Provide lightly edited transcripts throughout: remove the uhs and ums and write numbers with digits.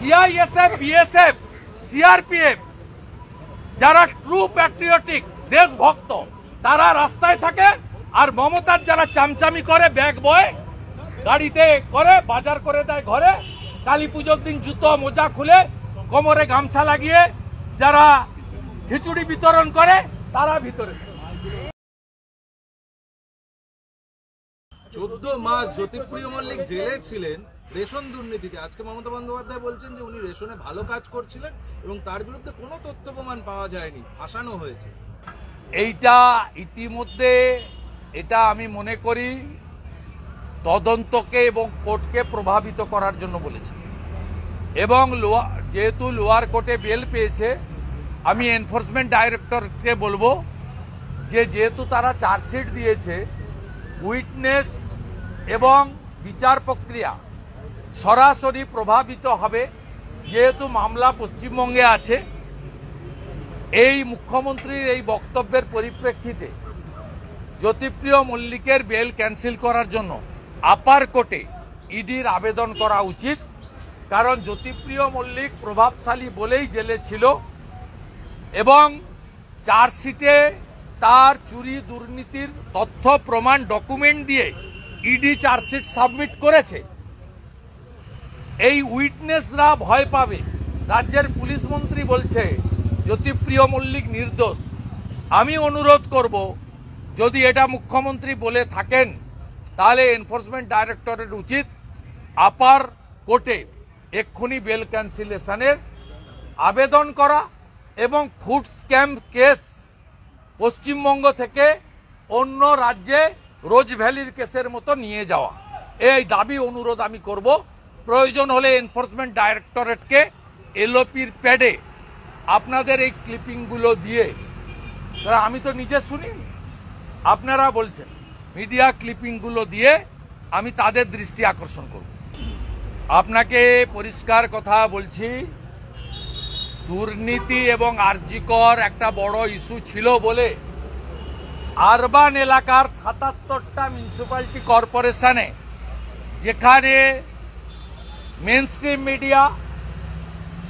CISF, BSF, CRPF যারা true patriotic দেশভক্ত তারা রাস্তায় থাকে, আর মমতার যারা চামচামি করে ব্যাগ বয় গাড়িতে করে বাজার করে দেয় ঘরে, কালী পুজোর দিন জুতো মোজা খুলে কোমরে গামছা লাগিয়ে যারা খিচুড়ি বিতরণ করে তারা ভিতরে। 14 মাস জ্যোতিপ্রিয় মল্লিক জেলে ছিলেন রেশন দুর্নীতিতে। আজকে মমতা বন্দ্যোপাধ্যায় বলছেন যে উনি রেশনে ভালো কাজ করছিলেন এবং তার বিরুদ্ধে কোনো তথ্য প্রমাণ পাওয়া যায়নি, ফাঁসানো হয়েছে। এইটা ইতিমধ্যে এটা আমি মনে করি তদন্তকে এবং কোর্টকে প্রভাবিত করার জন্য বলেছি, এবং যেহেতু লোয়ার কোর্টে বেল পেয়েছে আমি এনফোর্সমেন্ট ডাইরেক্টরকে বলবো যে যেহেতু তারা চার্জশিট দিয়েছে, উইটনেস এবং বিচার প্রক্রিয়া সরাসরি প্রভাবিত হবে। যেহেতু মামলা পশ্চিমবঙ্গে আছে, এই মুখ্যমন্ত্রীর এই বক্তব্যের পরিপ্রেক্ষিতে জ্যোতিপ্রিয় মল্লিকের বেল ক্যান্সেল করার জন্য আপার কোর্টে ইডির আবেদন করা উচিত। কারণ জ্যোতিপ্রিয় মল্লিক প্রভাবশালী বলেই জেলে ছিল এবং চার্জশিটে তার চুরি দুর্নীতির তথ্য প্রমাণ ডকুমেন্ট দিয়ে ইডি চার্জশিট সাবমিট করেছে। এই উইটনেসরা ভয় পাবে। রাজ্যের পুলিশ মন্ত্রী বলছে জ্যোতিপ্রিয় মল্লিক নির্দোষ। আমি অনুরোধ করব, যদি এটা মুখ্যমন্ত্রী বলে থাকেন তাহলে এনফোর্সমেন্ট ডাইরেক্টরেট উচিত আপার কোর্টে এক্ষুনি বেল ক্যান্সেলেশনের আবেদন করা এবং ফুড স্ক্যাম কেস পশ্চিমবঙ্গ থেকে অন্য রাজ্যে রোজ ভ্যালির কেসের মতো নিয়ে যাওয়া। এই দাবি অনুরোধ আমি করব। প্রয়োজন হলে এনফোর্সমেন্ট ডাইরেক্টরেটকে এলওপির প্যাডে আপনাদের এই ক্লিপিংগুলো দিয়ে, আমি তো নিজে শুনি, আপনারা বলছেন, মিডিয়া ক্লিপিংগুলো দিয়ে আমি তাদের দৃষ্টি আকর্ষণ করব। আপনাকে পরিষ্কার কথা বলছি, দুর্নীতি এবং আরজিকর একটা বড় ইস্যু ছিল বলে আরবান এলাকার ৭৭টা মিউনিসিপ্যালিটি কর্পোরেশনে, যেখানে মেইনস্ট্রিম মিডিয়া,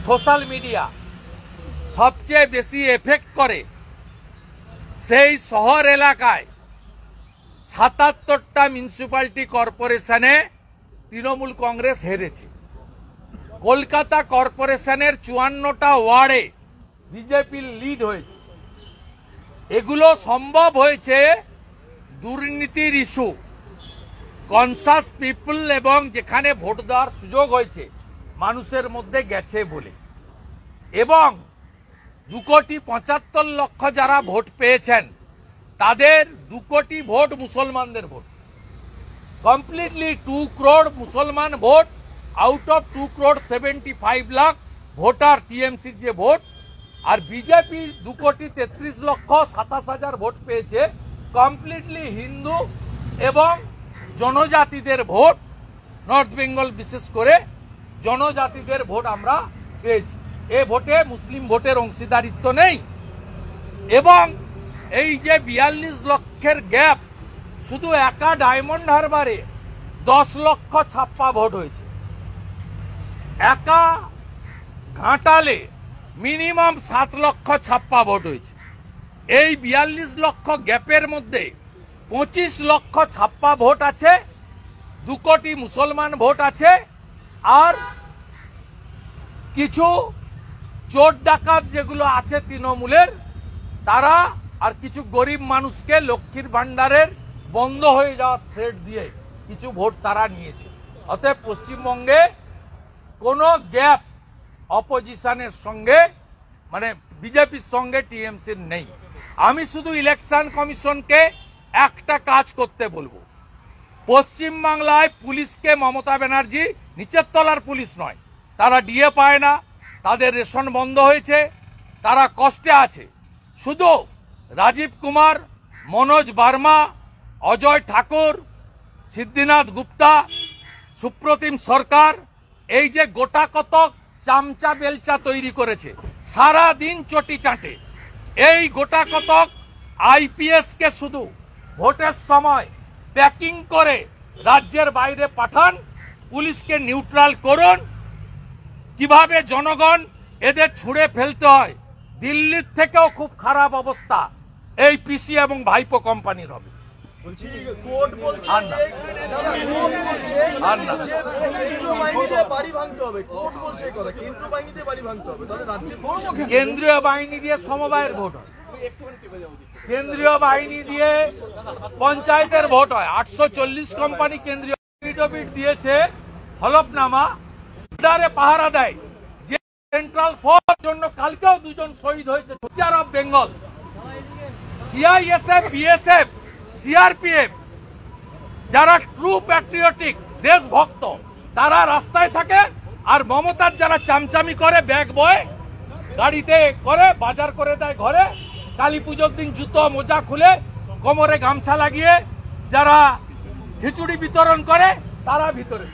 সোশ্যাল মিডিয়া সবচেয়ে বেশি এফেক্ট করে, সেই শহর এলাকায় ৭৭টা মিউনিসিপ্যালিটি কর্পোরেশনে তৃণমূল কংগ্রেস হেরেছে। কলকাতা কর্পোরেশনের ৫৪টা ওয়ার্ডে বিজেপির লিড হয়েছে। এগুলো সম্ভব হয়েছে দুর্নীতির ইস্যু, কনসাস পিপল এবং যেখানে ভোট দেওয়ার সুযোগ হয়েছে মানুষের মধ্যে গেছে বলে। এবং ২,৭৫,০০,০০০ যারা ভোট পেয়েছেন তাদের ২ কোটি ভোট মুসলমানদের ভোট। কমপ্লিটলি 2 crore মুসলমান ভোট আউট অফ 2,75,00,000 ভোটার টিএমসির যে ভোট। আর বিজেপি 2,33,27,000 ভোট পেয়েছে, কমপ্লিটলি হিন্দু এবং জনজাতিদের ভোট। নর্থ বেঙ্গল বিশেষ করে জনজাতিদের ভোট আমরা পেয়েছি। এ ভোটে মুসলিম ভোটের অংশীদারিত্ব নেই। এবং এই যে ৪২ লক্ষের গ্যাপ, শুধু একা ডায়মন্ড হারবারে 10 লক্ষ ছাপ্পা ভোট হয়েছে, একা ঘাটালে মিনিমাম 7 লক্ষ ছাপ্পা ভোট হয়েছে। এই ৪২ লক্ষ গ্যাপের মধ্যে 25 লক্ষ ছাপ্পা ভোট আছে, 2 কোটি মুসলমান ভোট আছে, আর কিছু চোর ডাকাত যেগুলো আছে তৃণমূলের, তারা আর কিছু গরিব মানুষকে লক্ষ্মীর ভান্ডারের বন্ধ হয়ে যাওয়ার থ্রেট দিয়ে কিছু ভোট তারা নিয়েছে। অতএব পশ্চিমবঙ্গে কোনো গ্যাপ অপোজিশনের সঙ্গে, মানে বিজেপির সঙ্গে টিএমসির নেই। আমি শুধু ইলেকশন কমিশনকে একটা কাজ করতে বলবো, পশ্চিমবাংলায় পুলিশকে মমতা ব্যানার্জি নিচের তলার পুলিশ নয়, তারা ডিএ পায় না, তাদের রেশন বন্ধ হয়েছে, তারা কষ্টে আছে। শুধু রাজীব কুমার, মনোজ বার্মা, অজয় ঠাকুর, সিদ্ধিনাথ গুপ্তা, সুপ্রতিম সরকার, এই যে গোটা কতক চামচা বেলচা তৈরি করেছে, সারা দিন চটি চাটে। এই গোটা কতক আইপিএস কে শুধু ভোটের সময় প্যাকিং করে রাজ্যের বাইরে পাঠান, পুলিশকে নিউট্রাল করুন, কিভাবে জনগণ এদের ছুঁড়ে ফেলতে হয়। দিল্লির থেকেও খুব খারাপ অবস্থা এই পিসি এবং ভাইপো কোম্পানির হবে। বলছি কোর্ট বলছে আর না। যে দাদা কোর্ট বলছে আর না। যে কেন্দ্রীয় বাহিনী দিয়ে বাড়ি ভাঙতে হবে, কোর্ট বলছে এই কথা, কেন্দ্রীয় বাহিনী দিয়ে বাড়ি ভাঙতে হবে, তাহলে রাজ্যে কেন্দ্রীয় বাহিনী দিয়ে সমবায়ের ভোট হয়, কেন্দ্রীয় বাহিনী দিয়ে পঞ্চায়েতের ভোট হয়। 840 কোম্পানি কেন্দ্রীয় এফিডেভিট দিয়েছে, হলফনামা পাহারা দেয় যে সেন্ট্রাল ফোর্স জন্য কালকেও 2 জন শহীদ হয়েছে। Teacher of Bengal, CISF, BSF, CRPF, যারা ট্রু প্যাট্রিয়টিক দেশভক্ত তারা রাস্তায় থাকে, আর মমতার যারা চামচামি করে ব্যাগ বয় গাড়িতে করে বাজার করে দেয় ঘরে, কালী পুজোর দিন জুতো মোজা খুলে কোমরে গামছা লাগিয়ে যারা খিচুড়ি বিতরণ করে তারা ভিতরে।